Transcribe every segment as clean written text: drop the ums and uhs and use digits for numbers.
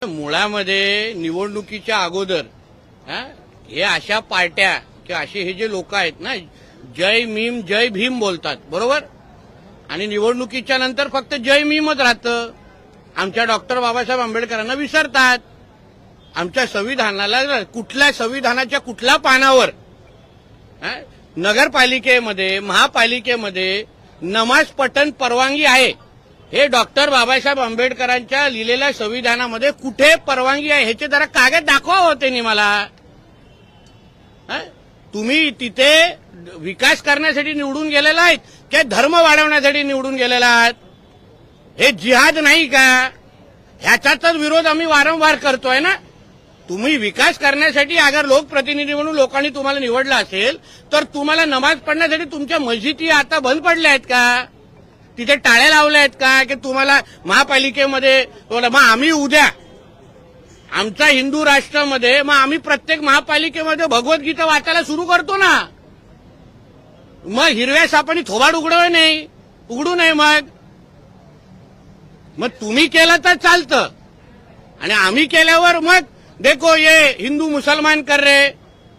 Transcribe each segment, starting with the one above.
मुळामध्ये निवडणुकीच्या अगोदर हे अशा पार्ट्या किंवा असे हे जे लोक आहेत ना, जय मीम जय भीम बोलतात, बरोबर. आणि निवडणुकीच्या नंतर फक्त जय मीमच राहतं. आमच्या डॉक्टर बाबासाहेब आंबेडकरांना विसरतात. आमच्या संविधानाला कुठल्या संविधानाच्या कुठल्या पानावर नगरपालिकेमध्ये महापालिकेमध्ये नमाज पठण परवानगी आहे, हे डॉक्टर बाबासाहेब आंबेडकरांच्या लिहिलेल्या संविधानामध्ये कुठे परवानगी आहे ह्याचे जरा कागद दाखवा होते मला. तुम्ही तिथे विकास करण्यासाठी निवडून गेलेला आहेत की धर्म वाढवण्यासाठी निवडून गेलेला आहात? हे जिहाद नाही का? ह्याचाच विरोध आम्ही वारंवार करतोय ना. तुम्ही विकास करण्यासाठी अगर लोकप्रतिनिधी म्हणून लोकांनी तुम्हाला निवडलं असेल तर तुम्हाला नमाज पढण्यासाठी तुमच्या मस्जिदी आता बंद पडल्या आहेत का? तिथे टाळ्या लावल्या आहेत का की तुम्हाला महापालिकेमध्ये? मग आम्ही उद्या आमच्या हिंदू राष्ट्रामध्ये मग आम्ही प्रत्येक महापालिकेमध्ये भगवद्गीता वाचायला सुरू करतो ना. मग हिरव्या सापांनी थोबाड उघडू नये. मग तुम्ही केलं तर चालतं आणि आम्ही केल्यावर मग देखो ये हिंदू मुसलमान कर रे.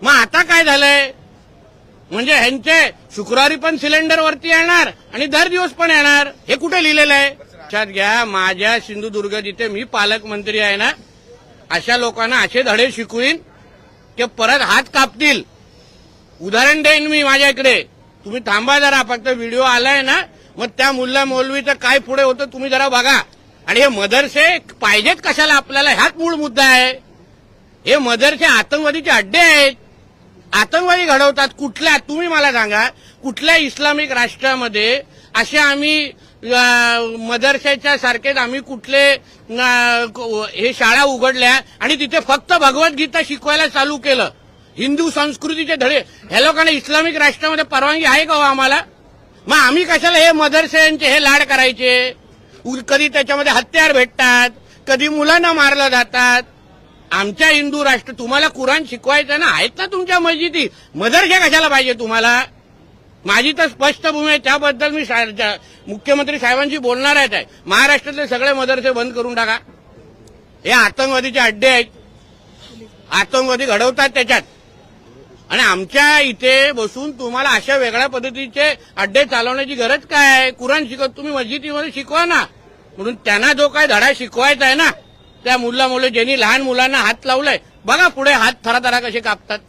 मग आता काय झालंय म्हणजे ह्यांचे शुक्रवारी पण सिलेंडर वरती येणार आणि दर दिवस पण येणार, हे कुठे लिहिलेलं आहे? लक्षात घ्या, माझ्या सिंधुदुर्ग जिथे मी पालकमंत्री आहे ना, अशा लोकांना असे धडे शिकवीन की परत हात कापतील. उदाहरण देईन मी माझ्या इकडे. तुम्ही थांबा जरा, फक्त व्हिडिओ आलाय ना, मग त्या मुल्ला मौलवीचं काय पुढे होतं तुम्ही जरा बघा. आणि हे मदरसे पाहिजेत कशाला आपल्याला, ह्याच मूळ मुद्दा आहे. हे मदरसे आतंकवादीचे अड्डे आहेत, आतंकवादी घडवतात. कुठल्या, तुम्ही मला सांगा, कुठल्या इस्लामिक राष्ट्रामध्ये असे आम्ही मदरशाच्या सारखेच आम्ही कुठले हे शाळा उघडल्या आणि तिथे फक्त भगवद्गीता शिकवायला चालू केलं, हिंदू संस्कृतीचे धडे? ह्या लोकांना इस्लामिक राष्ट्रामध्ये परवानगी आहे का हो आम्हाला? मग आम्ही कशाला हे मदरशांचे हे लाड करायचे? कधी त्याच्यामध्ये हत्यार भेटतात, कधी मुलांना मारलं जातात. आमच्या हिंदू राष्ट्र तुम्हाला कुराण शिकवायचं ना, आहेत ना तुमच्या मस्जिदी, मदरसे कशाला पाहिजे तुम्हाला? माझी तर स्पष्ट भूमी आहे, त्याबद्दल मी मुख्यमंत्री साहेबांशी बोलणार आहे. महाराष्ट्रातले सगळे मदरसे बंद करून टाका. हे आतंकवादीचे अड्डे आहेत, आतंकवादी घडवतात त्याच्यात. आणि आमच्या इथे बसून तुम्हाला अशा वेगळ्या पद्धतीचे अड्डे चालवण्याची गरज काय आहे? कुराण शिकवत तुम्ही मस्जिदीमध्ये शिकवा ना. म्हणून त्यांना जो काय धडा शिकवायचा आहे ना, त्या मुलं ज्यांनी लहान मुलांना हात लावलाय, बघा पुढे हात थराथरा कसे कापतात.